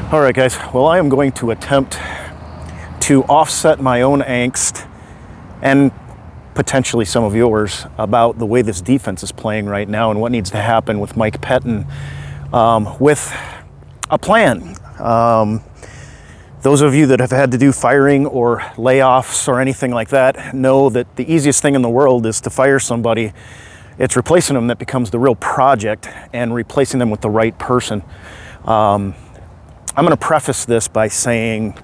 All right, guys. Well, I am going to attempt to offset my own angst and potentially some of yours about the way this defense is playing right now and what needs to happen with Mike Pettine with a plan. Those of you that have had to do firing or layoffs or anything like that know that the easiest thing in the world is to fire somebody. It's replacing them that becomes the real project, and replacing them with the right person. I'm going to preface this by saying,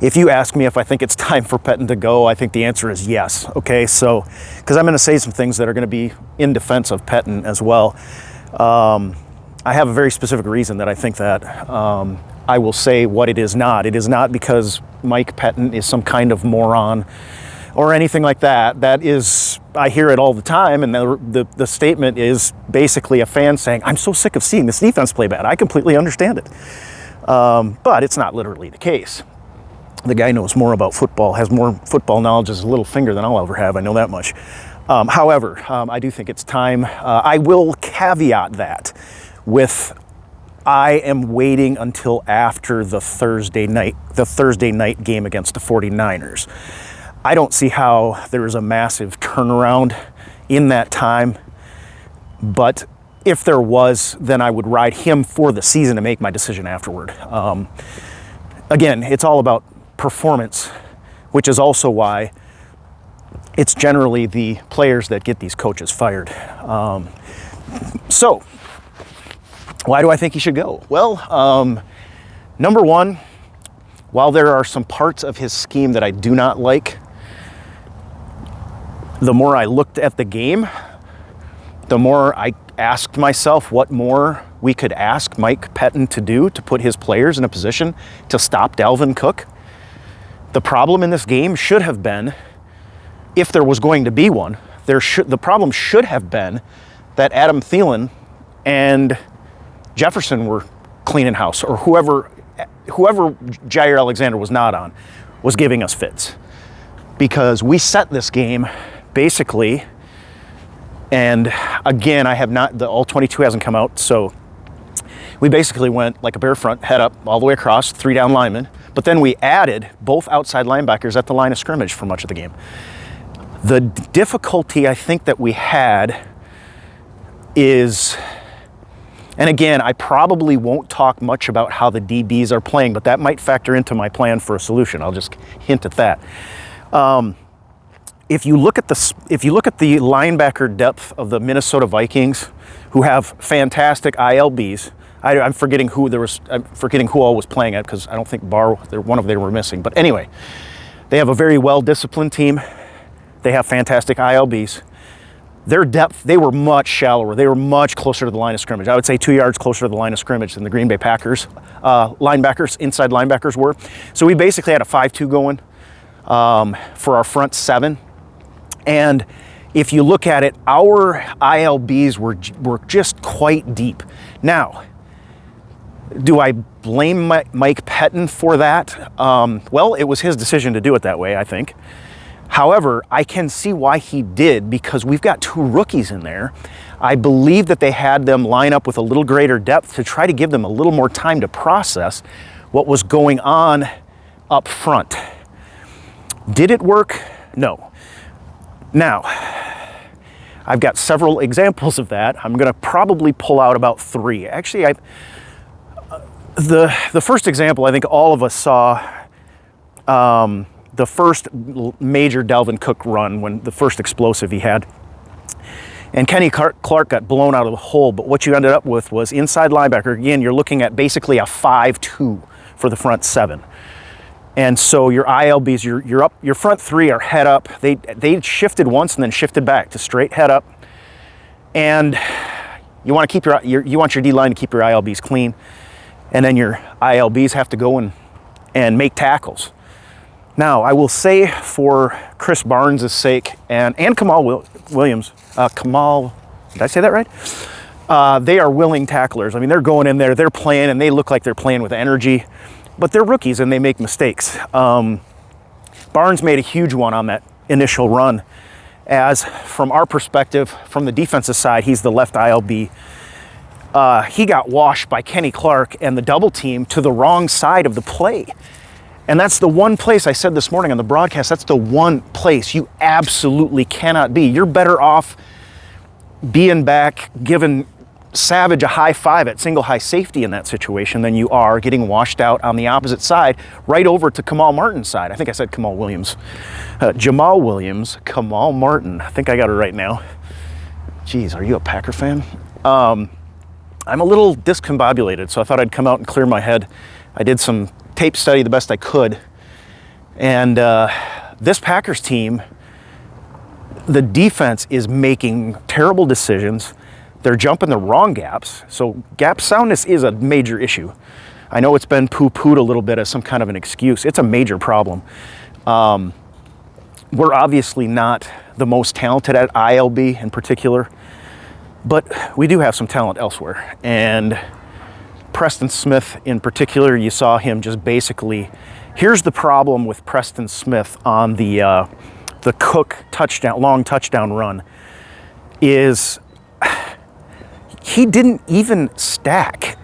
if you ask me if I think it's time for Pettine to go, I think the answer is yes. Okay, so, because I'm going to say some things that are going to be in defense of Pettine as well. I have a very specific reason that I think that. I will say what it is not. It is not because Mike Pettine is some kind of moron or anything like that. That is, I hear it all the time, and the statement is basically a fan saying, I'm so sick of seeing this defense play bad. I completely understand it. But it's not literally the case. The guy knows more about football, has more football knowledge as a little finger than I'll ever have. I know that much. However, I do think it's time. I will caveat that with, I am waiting until after the Thursday night game against the 49ers. I don't see how there is a massive turnaround in that time, but if there was, then I would ride him for the season to make my decision afterward. Again, it's all about performance, which is also why it's generally the players that get these coaches fired. So, why do I think he should go? Well, number one, while there are some parts of his scheme that I do not like, the more I looked at the game, the more I asked myself what more we could ask Mike Pettine to do to put his players in a position to stop Dalvin Cook. The problem in this game should have been, if there was going to be one, the problem should have been that Adam Thielen and Jefferson were cleaning house, or whoever Jair Alexander was not on was giving us fits. Because we set this game basically, and again, I have not, the all 22 hasn't come out, so we basically went like a bear front, head up, all the way across, 3 down linemen, but then we added both outside linebackers at the line of scrimmage for much of the game. The difficulty I think that we had is, and again, I probably won't talk much about how the DBs are playing, but that might factor into my plan for a solution. I'll just hint at that. If you look at the linebacker depth of the Minnesota Vikings, who have fantastic ILBs, I'm forgetting who all was playing at, because I don't think one of them were missing. But anyway, they have a very well-disciplined team. They have fantastic ILBs. Their depth, they were much shallower. They were much closer to the line of scrimmage. I would say 2 yards closer to the line of scrimmage than the Green Bay Packers inside linebackers were. So we basically had a 5-2 going for our front 7. And if you look at it, our ILBs were just quite deep. Now, do I blame Mike Pettine for that? Well, it was his decision to do it that way, I think. However, I can see why he did, because we've got 2 rookies in there. I believe that they had them line up with a little greater depth to try to give them a little more time to process what was going on up front. Did it work? No. Now, I've got several examples of that. I'm going to probably pull out about 3. Actually, the first example, I think all of us saw the first major Dalvin Cook run, when the first explosive he had. And Kenny Clark got blown out of the hole, but what you ended up with was inside linebacker. Again, you're looking at basically a 5-2 for the front 7. And so your ILBs, your front 3 are head up. They shifted once and then shifted back to straight head up. And you want to keep you want your D-line to keep your ILBs clean. And then your ILBs have to go and make tackles. Now, I will say, for Chris Barnes' sake and Kamal Williams, did I say that right? They are willing tacklers. I mean, they're going in there, they're playing, and they look like they're playing with energy. But they're rookies and they make mistakes. Barnes made a huge one on that initial run, as from our perspective, from the defensive side, he's the left ILB. he got washed by Kenny Clark and the double team to the wrong side of the play. And that's the one place, I said this morning on the broadcast, that's the one place you absolutely cannot be. You're better off being back, giving Savage a high five at single high safety in that situation than you are getting washed out on the opposite side, right over to Kamal Martin's side. I think I said Kamal Williams. Jamal Williams, Kamal Martin. I think I got it right now. Geez, are you a Packer fan? I'm a little discombobulated, so I thought I'd come out and clear my head. I did some tape study the best I could. And this Packers team, the defense is making terrible decisions. They're jumping the wrong gaps. So gap soundness is a major issue. I know it's been poo-pooed a little bit as some kind of an excuse. It's a major problem. We're obviously not the most talented at ILB in particular, but we do have some talent elsewhere. And Preston Smith in particular, you saw him just basically, here's the problem with Preston Smith on the Cook touchdown, long touchdown run, is he didn't even stack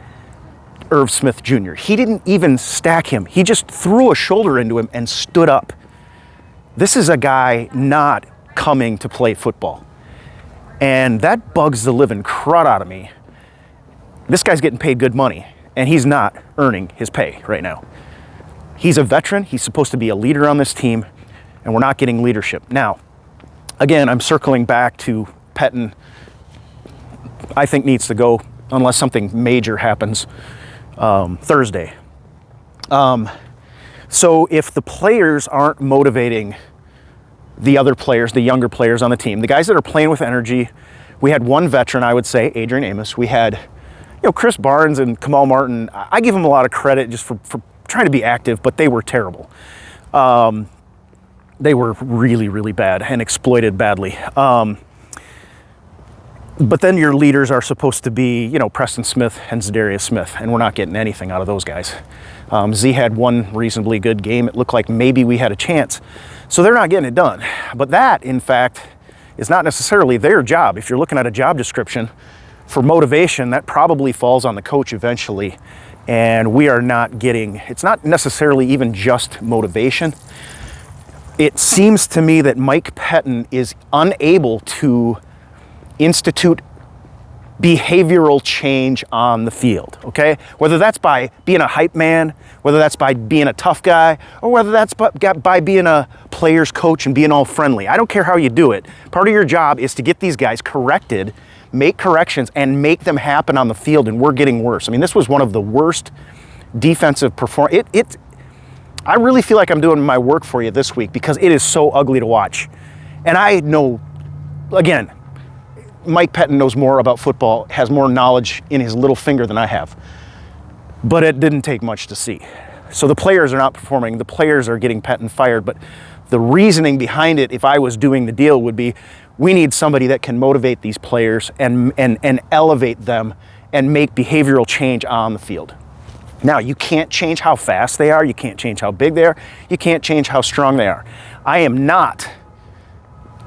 Irv Smith Jr. He didn't even stack him. He just threw a shoulder into him and stood up. This is a guy not coming to play football. And that bugs the living crud out of me. This guy's getting paid good money, and he's not earning his pay right now. He's a veteran. He's supposed to be a leader on this team, and we're not getting leadership. Now, again, I'm circling back to Pettine. I think needs to go unless something major happens Thursday. So if the players aren't motivating the other players, the younger players on the team, the guys that are playing with energy, we had one veteran, I would say, Adrian Amos. We had, Chris Barnes and Kamal Martin. I give them a lot of credit just for trying to be active, but they were terrible. They were really, really bad and exploited badly. But then your leaders are supposed to be, Preston Smith and Zadarius Smith, and we're not getting anything out of those guys. Z had one reasonably good game. It looked like maybe we had a chance. So they're not getting it done. But that, in fact, is not necessarily their job. If you're looking at a job description for motivation, that probably falls on the coach eventually. And we are not getting, it's not necessarily even just motivation. It seems to me that Mike Pettine is unable to institute behavioral change on the field, okay? Whether that's by being a hype man, whether that's by being a tough guy, or whether that's by being a player's coach and being all friendly. I don't care how you do it. Part of your job is to get these guys corrected, make corrections, and make them happen on the field, and we're getting worse. I mean, this was one of the worst defensive performance. I really feel like I'm doing my work for you this week because it is so ugly to watch. And I know, again, Mike Pettine knows more about football, has more knowledge in his little finger than I have. But it didn't take much to see. So the players are not performing. The players are getting Pettine fired. But the reasoning behind it, if I was doing the deal, would be we need somebody that can motivate these players and elevate them and make behavioral change on the field. Now, you can't change how fast they are. You can't change how big they are. You can't change how strong they are. I am not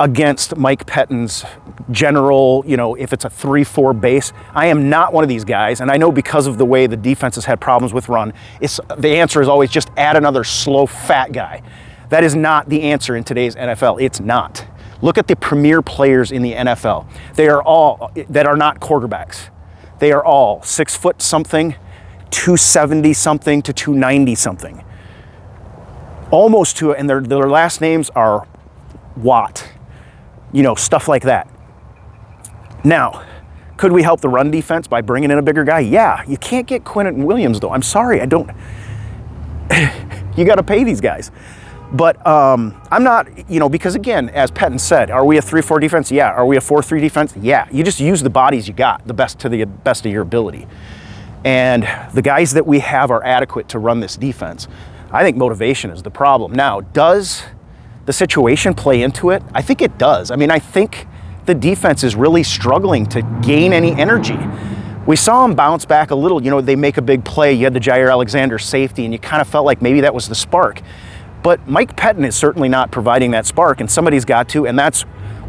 against Mike Pettine's general, if it's a 3-4 base. I am not one of these guys, and I know because of the way the defense has had problems with run, the answer is always just add another slow, fat guy. That is not the answer in today's NFL. It's not. Look at the premier players in the NFL. They are all, that are not quarterbacks. They are all 6 foot something, 270 something to 290 something. Almost to, and their last names are Watt. Stuff like that. Now, could we help the run defense by bringing in a bigger guy? Yeah. You can't get Quinnen Williams, though. I'm sorry. I don't. You got to pay these guys. But I'm not, because again, as Pettine said, are we a 3-4 defense? Yeah. Are we a 4-3 defense? Yeah. You just use the bodies you got, the best of your ability. And the guys that we have are adequate to run this defense. I think motivation is the problem. Now, does the situation play into it? I think it does. I mean, I think the defense is really struggling to gain any energy. We saw them bounce back a little. They make a big play. You had the Jair Alexander safety, and you kind of felt like maybe that was the spark. But Mike Pettine is certainly not providing that spark, and somebody's got to, and that's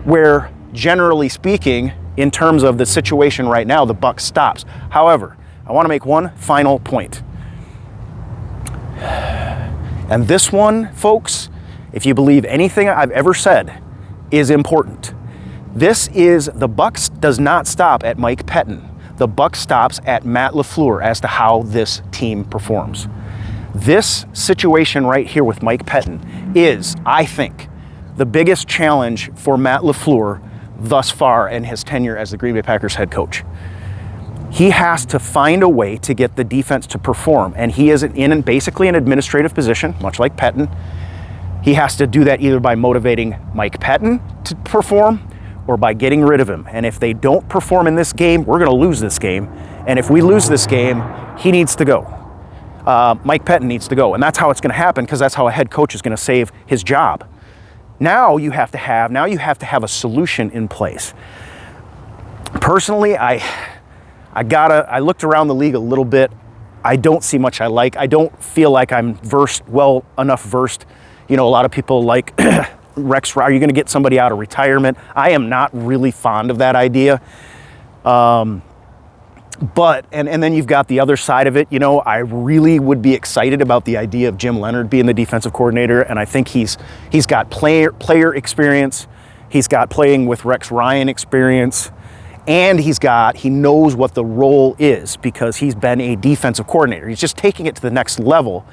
where, generally speaking, in terms of the situation right now, the buck stops. However, I want to make one final point. And this one, folks, if you believe anything I've ever said, is important. The buck does not stop at Mike Pettine. The buck stops at Matt LaFleur as to how this team performs. This situation right here with Mike Pettine is, I think, the biggest challenge for Matt LaFleur thus far in his tenure as the Green Bay Packers head coach. He has to find a way to get the defense to perform, and he is in basically an administrative position, much like Pettine. He has to do that either by motivating Mike Pettine to perform or by getting rid of him. And if they don't perform in this game, we're going to lose this game. And if we lose this game, he needs to go. Mike Pettine needs to go. And that's how it's going to happen, because that's how a head coach is going to save his job. Now you have to have a solution in place. Personally, I looked around the league a little bit. I don't see much I like. I don't feel like I'm well enough versed. You know, a lot of people like Rex, are you going to get somebody out of retirement? I am not really fond of that idea. But then you've got the other side of it. You know, I really would be excited about the idea of Jim Leonhard being the defensive coordinator, and I think he's got player experience. He's got playing with Rex Ryan experience, and he knows what the role is because he's been a defensive coordinator. He's just taking it to the next level,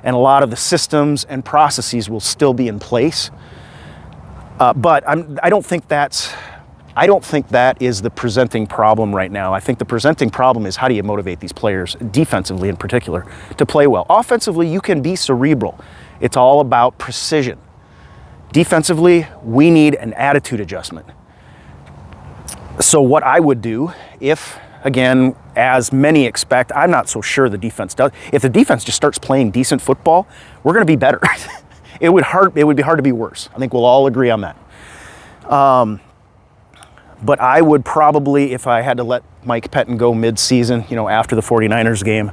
and a lot of the systems and processes will still be in place. But I don't think that is the presenting problem right now. I think the presenting problem is, how do you motivate these players, defensively in particular, to play well? Offensively, you can be cerebral. It's all about precision. Defensively, we need an attitude adjustment. So what I would do if, again, as many expect, I'm not so sure the defense does. If the defense just starts playing decent football, we're going to be better. It would be hard to be worse. I think we'll all agree on that. But I would probably, if I had to let Mike Pettine go mid-season, you know, after the 49ers game,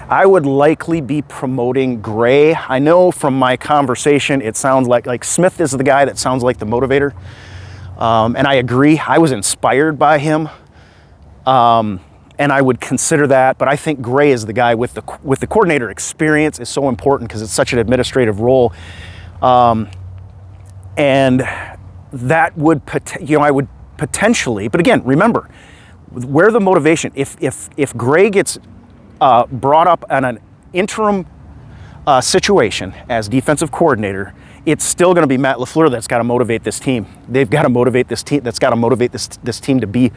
I would likely be promoting Gray. I know from my conversation, it sounds like Smith is the guy that sounds like the motivator. And I agree. I was inspired by him. And I would consider that, but I think Gray is the guy with the coordinator experience is so important because it's such an administrative role. And that would, I would potentially, but again, remember, where the motivation, if Gray gets brought up on an interim situation as defensive coordinator, it's still going to be Matt LaFleur that's got to motivate this team. They've got to motivate this team. That's got to motivate this team to be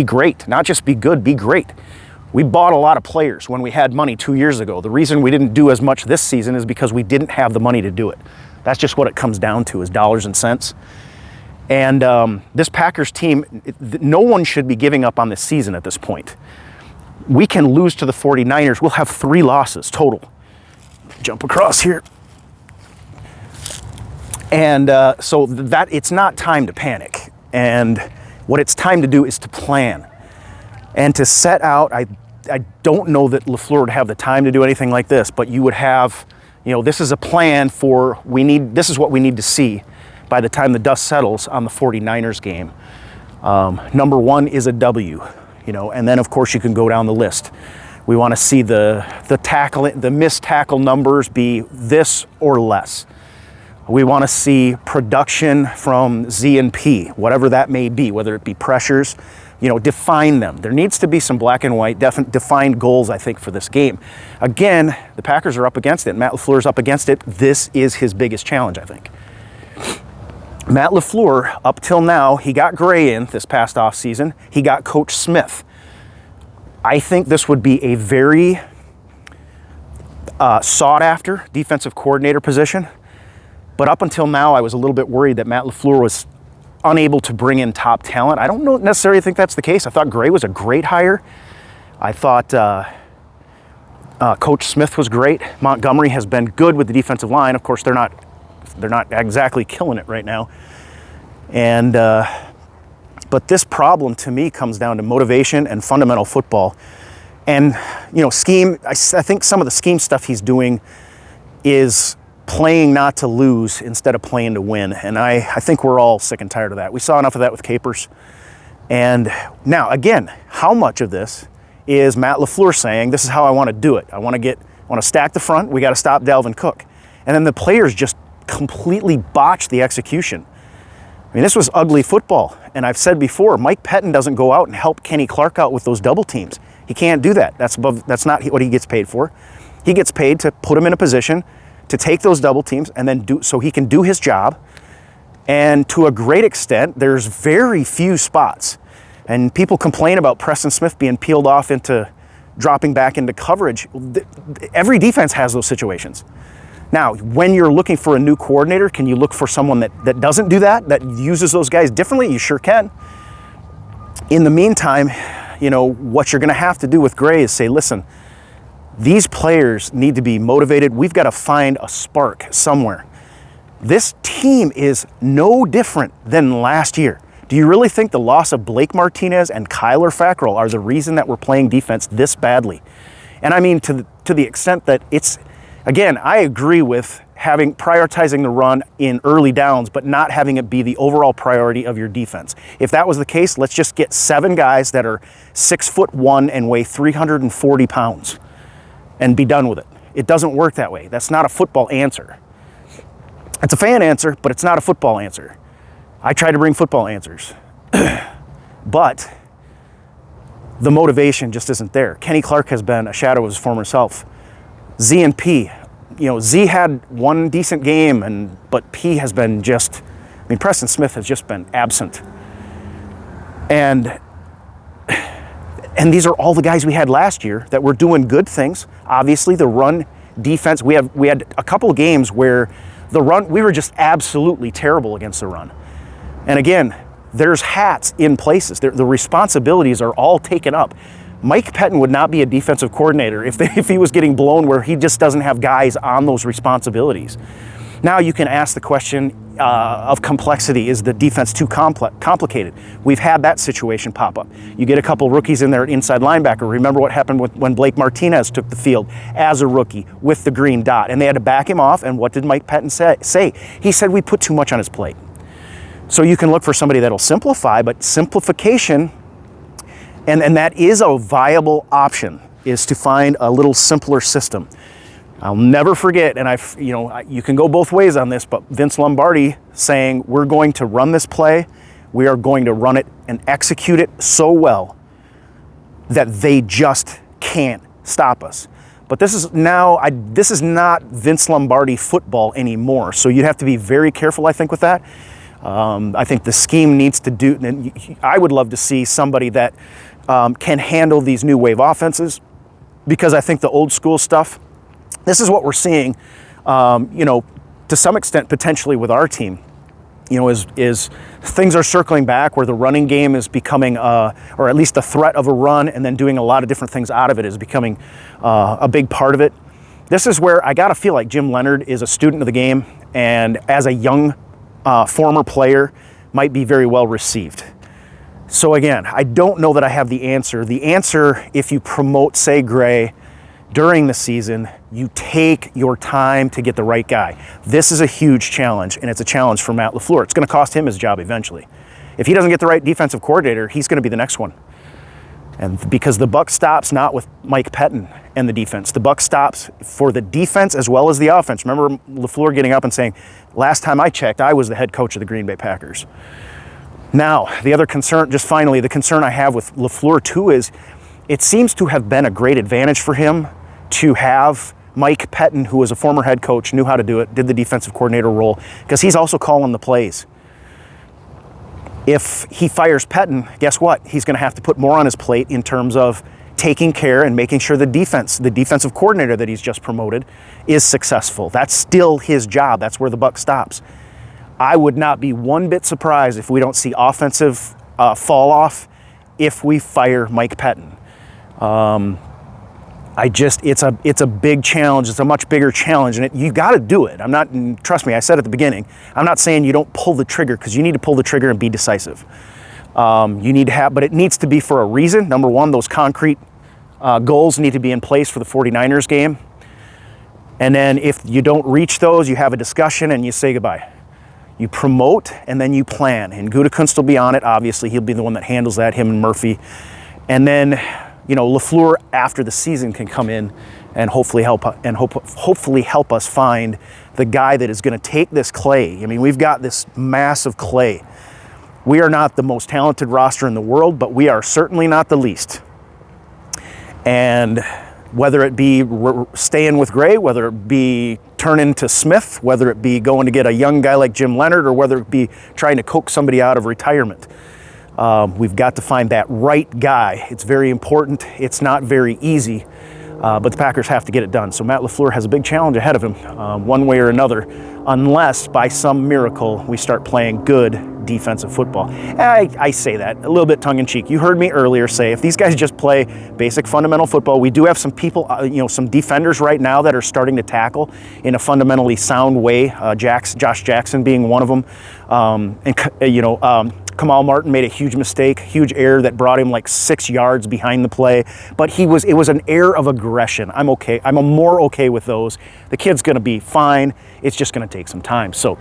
great, not just be good, be great. We bought a lot of players when we had money 2 years ago. The reason we didn't do as much this season is because we didn't have the money to do it. That's just what it comes down to, is dollars and cents. And this Packers team, no one should be giving up on this season at this point. We can lose to the 49ers. We'll have 3 losses total. Jump across here. And so that it's not time to panic. And what it's time to do is to plan and to set out. I don't know that LaFleur would have the time to do anything like this, but you would have, this is a plan for, this is what we need to see by the time the dust settles on the 49ers game. Number 1 is a W, and then of course you can go down the list. We want to see the missed tackle numbers be this or less. We want to see production from Z and P, whatever that may be, whether it be pressures, define them. There needs to be some black and white, defined goals, I think, for this game. Again, the Packers are up against it. Matt LaFleur's up against it. This is his biggest challenge, I think. Matt LaFleur, up till now, he got Gray in this past offseason. He got Coach Smith. I think this would be a very sought-after defensive coordinator position. But up until now, I was a little bit worried that Matt LaFleur was unable to bring in top talent. I don't necessarily think that's the case. I thought Gray was a great hire. I thought Coach Smith was great. Montgomery has been good with the defensive line. Of course, they're not exactly killing it right now. And but this problem to me comes down to motivation and fundamental football. And scheme. I think some of the scheme stuff he's doing is playing not to lose instead of playing to win. And I think we're all sick and tired of that. We saw enough of that with Capers. And now, again, how much of this is Matt LaFleur saying, this is how I want to do it. I want to stack the front. We got to stop Dalvin Cook. And then the players just completely botched the execution. I mean, this was ugly football. And I've said before, Mike Pettine doesn't go out and help Kenny Clark out with those double teams. He can't do that. That's not what he gets paid for. He gets paid to put him in a position to take those double teams and then so he can do his job. And to a great extent, there's very few spots. And people complain about Preston Smith being peeled off into dropping back into coverage. Every defense has those situations. Now, when you're looking for a new coordinator, can you look for someone that doesn't do that uses those guys differently? You sure can. In the meantime, what you're going to have to do with Gray is say, listen, these players need to be motivated. We've got to find a spark somewhere. This team is no different than last year. Do you really think the loss of Blake Martinez and Kyler Fackrell are the reason that we're playing defense this badly? And I mean to the extent that again, I agree with prioritizing the run in early downs, but not having it be the overall priority of your defense. If that was the case, let's just get 7 guys that are 6'1" and weigh 340 pounds and be done with it. It doesn't work that way. That's not a football answer. It's a fan answer, but it's not a football answer. I try to bring football answers, but the motivation just isn't there. Kenny Clark has been a shadow of his former self. Z and P, Z had one decent game, but P has been Preston Smith has just been absent. And these are all the guys we had last year that were doing good things. Obviously, the run defense, we had a couple of games where the run, we were just absolutely terrible against the run. And again, there's hats in places. The responsibilities are all taken up. Mike Pettine would not be a defensive coordinator if he was getting blown where he just doesn't have guys on those responsibilities. Now you can ask the question of complexity. Is the defense too complicated? We've had that situation pop up. You get a couple rookies in there at inside linebacker. Remember what happened when Blake Martinez took the field as a rookie with the green dot, and they had to back him off. And what did Mike Pettine say? He said we put too much on his plate. So you can look for somebody that'll simplify, but simplification, and that is a viable option, is to find a little simpler system. I'll never forget, and you can go both ways on this, but Vince Lombardi saying, we're going to run this play, we are going to run it and execute it so well that they just can't stop us. But this is not Vince Lombardi football anymore, so you have to be very careful, I think, with that. I think the scheme needs to do, and I would love to see somebody that can handle these new wave offenses, because I think the old school stuff, this is what we're seeing, to some extent potentially with our team, is things are circling back where the running game is becoming, or at least the threat of a run and then doing a lot of different things out of it is becoming a big part of it. This is where I gotta feel like Jim Leonhard is a student of the game, and as a young former player might be very well received. So again, I don't know that I have the answer. The answer, if you promote, say, Gray during the season, you take your time to get the right guy. This is a huge challenge, and it's a challenge for Matt LaFleur. It's going to cost him his job eventually. If he doesn't get the right defensive coordinator, he's going to be the next one. And because the buck stops not with Mike Pettine and the defense. The buck stops for the defense as well as the offense. Remember LaFleur getting up and saying, last time I checked, I was the head coach of the Green Bay Packers. Now, the other concern, just finally, the concern I have with LaFleur too is it seems to have been a great advantage for him to have Mike Pettine, who was a former head coach, knew how to do it, did the defensive coordinator role, because he's also calling the plays. If he fires Pettine, guess what? He's going to have to put more on his plate in terms of taking care and making sure the defensive coordinator that he's just promoted, is successful. That's still his job. That's where the buck stops. I would not be one bit surprised if we don't see offensive fall off if we fire Mike Pettine. It's a big challenge. It's a much bigger challenge, and you got to do it. Trust me, I said at the beginning, I'm not saying you don't pull the trigger, because you need to pull the trigger and be decisive. But it needs to be for a reason. Number one, those concrete goals need to be in place for the 49ers game. And then if you don't reach those, you have a discussion and you say goodbye. You promote and then you plan. And Gutekunst will be on it, obviously. He'll be the one that handles that, him and Murphy. And then, you know, LaFleur after the season can come in and hopefully help us find the guy that is going to take this clay. I mean, we've got this massive clay. We are not the most talented roster in the world, but we are certainly not the least. And whether it be staying with Gray, whether it be turning to Smith, whether it be going to get a young guy like Jim Leonard, or whether it be trying to coax somebody out of retirement, we've got to find that right guy. It's very important. It's not very easy, but the Packers have to get it done. So Matt LaFleur has a big challenge ahead of him, one way or another, unless by some miracle we start playing good defensive football. I say that a little bit tongue-in-cheek. You heard me earlier say if these guys just play basic fundamental football, we do have some people, some defenders right now that are starting to tackle in a fundamentally sound way. Josh Jackson being one of them, Kamal Martin made a huge mistake, huge error that brought him like 6 yards behind the play, but it was an error of aggression. I'm okay. I'm more okay with those. The kid's going to be fine. It's just going to take some time. So,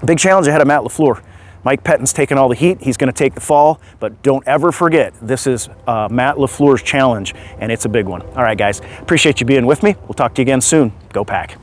big challenge ahead of Matt LaFleur. Mike Pettine's taking all the heat. He's going to take the fall, but don't ever forget, this is Matt LaFleur's challenge, and it's a big one. All right, guys, appreciate you being with me. We'll talk to you again soon. Go Pack.